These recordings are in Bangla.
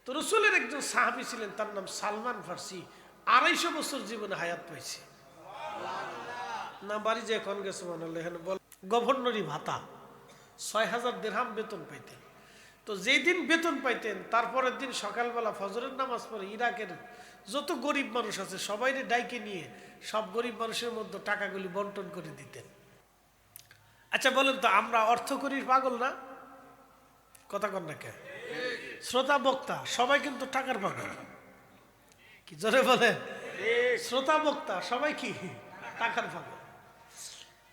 তো রসুলের একজন সাহাবী ছিলেন, তার নাম সালমান ফার্সি। 250 বছর জীবনে হায়াত পাইছে না। বাড়ি যে এখন গেছে মনে হলো এখানে বল গভর্নরি ভাতা 6000 দিরহাম বেতন পাইতেন। তো যেই দিন বেতন পাইতেন তারপরের দিন সকালবেলা ফজরের নামাজ পড়ে ইরাকের যত গরিব মানুষ আছে সবাইরে ডাইকে নিয়ে সব গরিব মানুষের মধ্যে টাকাগুলি বন্টন করে দিতেন। আচ্ছা বলেন তো, আমরা অর্থকরীর পাগল না? কথা কন না কে? শ্রোতা বক্তা সবাই কিন্তু টাকার পাগল। কি জোরে বলেন? শ্রোতা বক্তা সবাই কি টাকার পাগল?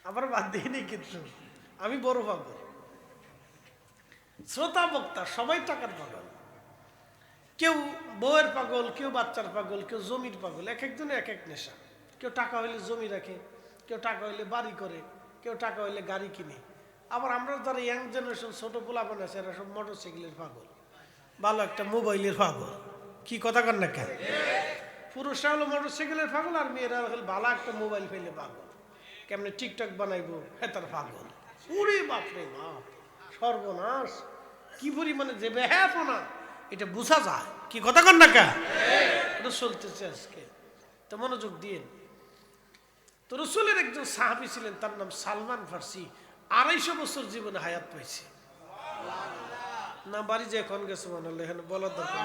আমার বাদ দিইনি, কিন্তু আমি বড় পাগল। শ্রোতা বক্তা সবাই টাকার পাগল। কেউ বউয়ের পাগল, কেউ বাচ্চার পাগল, কেউ জমির পাগল। এক একজনে এক এক নেশা। কেউ টাকা হইলে জমি রাখে, কেউ টাকা হইলে বাড়ি করে, কেউ টাকা হইলে গাড়ি কিনে। আবার আমরা যারা ইয়াং জেনারেশন ছোট পোলাপান আছে এরা সব মোটরসাইকেলের পাগল, ভালো একটা মোবাইলের পাগল। কি কথা কন না কেন? পুরুষরা হলো মোটরসাইকেলের পাগল, আর মেয়েরা হলো ভালো একটা মোবাইল ফেলে পাগল। কেমনে টিকটক বানাইবো হেতার পাগল। ওরে বাপরে বাপ, সর্বনাশ! কি পরিমাণে যে বেহায়াপনা এটা বোঝা যায়। কি কথা কন না কেন? এটা চলতেছে আজকে। তো মনোযোগ দিন। তো রসুলের একজন সাহাবী ছিলেন, তার নাম সালমান ফার্সি। 250 বছর জীবনে হায়াত পাইছে না। বাড়ি যে এখন গেছে মনে হলো এখানে বলার দরকার।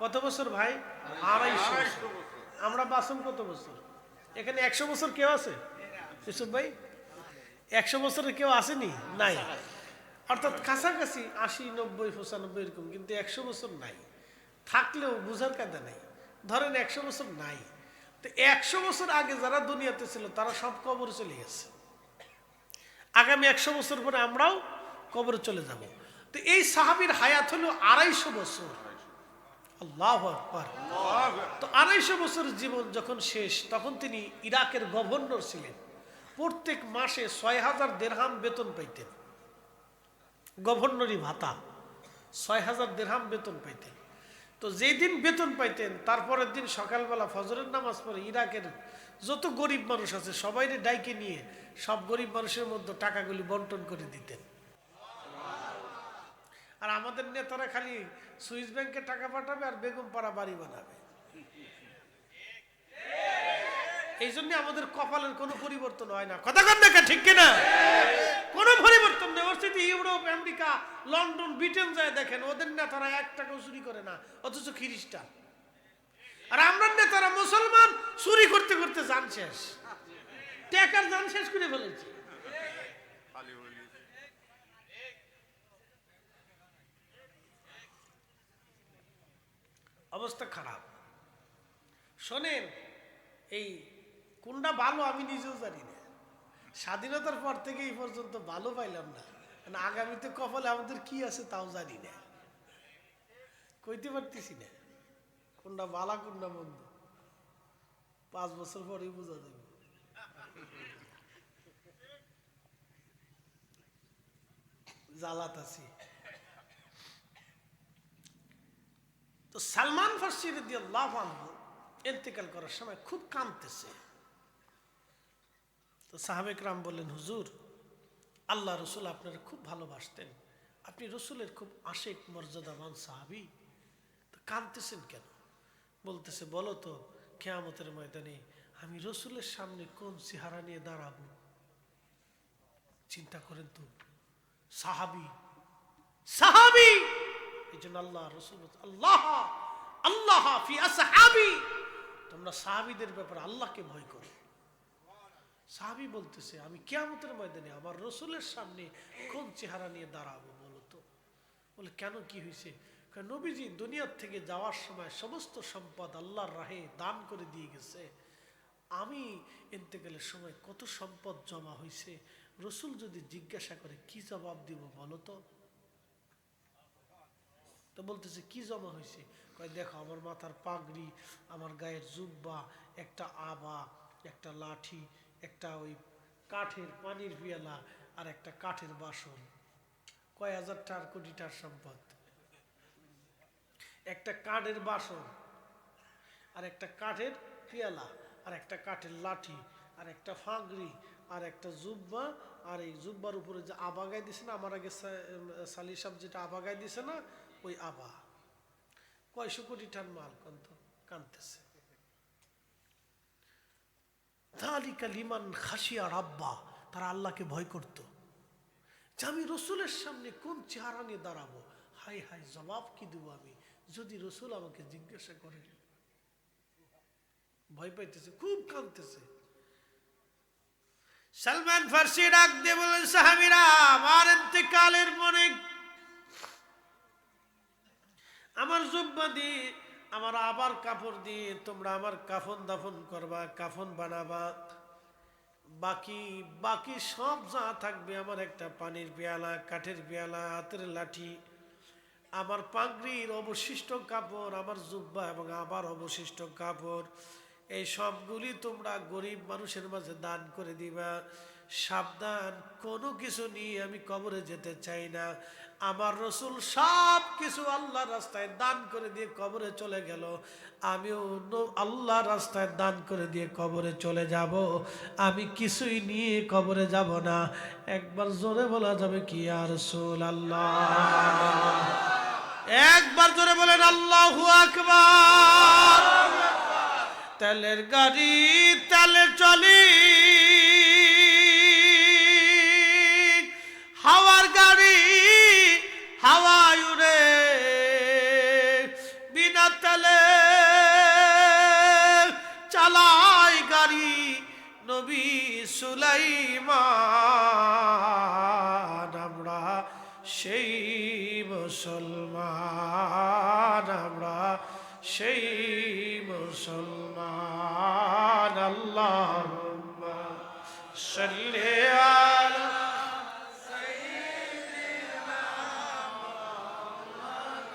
কত বছর ভাই? 250 বছর। আমরা বাঁচুন কত বছর? এখানে 100 বছর কেউ আছে? ইউসুফ ভাই 100 বছরের কেউ আসেনি? নাই। অর্থাৎ কাছাকাছি 80, 90, 95 এরকম, কিন্তু 100 বছর নাই। থাকলেও বুঝার কায়দা নাই। ধরেন 100 বছর নাই, তো 100 বছর আগে যারা দুনিয়াতে ছিল তারা সব কবরে চলে গেছে। আগামী 100 বছর পরে আমরাও কবরে চলে যাব। তো এই সাহাবীর হায়াত হলো 250 বছর। আল্লাহু আকবার। তো 250 বছর জীবন যখন শেষ, তখন তিনি ইরাকের গভর্নর ছিলেন। প্রত্যেক মাসে 6000 দিরহাম বেতন পাইতেন। গভর্নরি ভাতা 6000 দিরহাম বেতন পাইতেন। তো যেই দিন বেতন পাইতেন তারপরের দিন সকালবেলা ফজরের নামাজ পড়ে ইরাকের যত গরিব মানুষ আছে সবাইরে ডাইকে নিয়ে সব গরিব মানুষের মধ্যে টাকাগুলি বন্টন করে দিতেন। আর আমাদের নেতারা খালি সুইস ব্যাংকে টাকা পাঠাবে আর বেগম পাড়া বাড়ি বানাবে। এই জন্য আমাদের কপালের কোনো পরিবর্তন হয় না। কথা কন না, ঠিক কিনা? কোনো পরিবর্তন নেই। ওর সাথে ইউরোপ, আমেরিকা, লন্ডন, ব্রিটেন যায় দেখেন, ওদের নেতারা 1 টাকাও চুরি করে না, অথচ খ্রিস্টান। আর আমরা নেতারা মুসলমান, চুরি করতে করতে জান শেষ, টাকার জান শেষ করে ফেলেছি। অবস্থা খারাপ। শোনেন, এই কোনটা ভালো আমি নিজেও জানি না। স্বাধীনতার পর থেকে এই পর্যন্ত ভালো পাইলাম না। আগামীতে কপালে আমাদের কি আছে তাও জানি না, কইতে পারতেছি না কোনটা ভালো কোনটা মন্দ। 5 বছর পরেই বোঝা যাবে। জালাত আছি। তো সালমান ফার্সি রাদিয়াল্লাহু আনহু ইন্তেকাল করার সময় খুব কাঁদতেছে। তো সাহাবে কেরাম বললেন, হুজুর, আল্লাহ রসুল আপনার খুব ভালোবাসতেন, আপনি রসুলের খুব আশেক মর্যাদাবান সাহাবী, তো কাঁদতেছেন কেন? বলতেছে, বলো তো কিয়ামতের ময়দানে আমি রসুলের সামনে কোন চেহারা নিয়ে দাঁড়াবো? চিন্তা করেন তো, সাহাবী সাহাবী। এই জন্য আল্লাহ রসুল আল্লাহ আল্লাহ ফি আসহাবি, তোমরা সাহাবীদের ব্যাপারে আল্লাহকে ভয় করো। সাহাবী বলতেছে, আমি কিয়ামতের ময়দানে আমার রসুলের সামনে কোন চেহারা নিয়ে দাঁড়াবো বলো তো? বলে, কেন, কি হয়েছে? নবীজি দুনিয়ার থেকে যাওয়ার সময় সমস্ত সম্পদ আল্লাহর রাহে দান করে দিয়ে গেছে। আমি ইন্তেকালের সময় কত সম্পদ জমা হয়েছে, রসুল যদি জিজ্ঞাসা করে কি জবাব দিব বলো তো? তো বলতেছে, কি জমা হয়েছে? কয়, দেখো আমার মাথার পাগড়ি, আমার গায়ের জুব্বা, একটা আবা, একটা লাঠি, একটা ওই কাঠের পানির পিয়ালা, আর একটা কাঠের বাসন। কয় হাজার টার কোটিটার সম্পদ। একটা কাঠের বাসন, আর একটা কাঠের পিয়ালা, আর একটা কাঠের লাঠি, আর একটা ফাগড়ি, আর একটা জুব্বা, আর এই জুব্বার উপরে যে আবা গায়ে দিছে না, আমার আগে সালি সাহেব যেটা আবা গায়ে দিছে না, ওই আবা। কয়শো কোটি টান মাল কানতেছে। যালিকা লিমান খাশিয়া রাব্বা, তারা আল্লাহকে ভয় করত যে আমি রসুলের সামনে কোন চেহারা নিয়ে দাঁড়াবো, হাই হাই জবাব কি দেবো আমি যদি রসুল আমাকে জিজ্ঞাসা করে। ভয় পাইতেছে, খুব কাঁদতেছে। সালমান ফার্সি ডাক দিয়ে বলেন, সাহাবীরা, আমার ইন্তেকালের পরে আমার জুব্বা দিয়ে, আমার আবার কাপড় দিয়ে তোমরা আমার কাফন দাফন করবা, কাফন বানাবা। বাকি বাকি সব যা থাকবে, আমার একটা পানির পেয়ালা, কাঠের পেয়ালা, হাতের লাঠি, আমার পাগড়ির অবশিষ্ট কাপড়, আমার জুব্বা এবং আবার অবশিষ্ট কাপড়, এই সবগুলি তোমরা গরিব মানুষের মাঝে দান করে দিবা। সাবধান, কোনো কিছু নিয়ে আমি কবরে যেতে চাই না। আমার রসুল সব কিছু আল্লাহর রাস্তায় দান করে দিয়ে কবরে চলে গেল, আমিও আল্লাহর রাস্তায় দান করে দিয়ে কবরে চলে যাব। আমি কিছুই নিয়ে কবরে যাব না। একবার জোরে বলা যাবে কি ইয়া রাসূলুল্লাহ? একবার জোরে বলেন আল্লাহু আকবার। তেলের গাড়ি তেলে চলি, হাওয়ার গাড়ি হাওয়ায় উড়ে, বিনা তেলে চালায় গাড়ি নবী সুলাইমান। আমরা সেই মুসলমান, আমরা সেই মুসলমান। আল্লাহুম্মা সাল্লি আলা সাইয়্যিদিনা মুহাম্মাদ।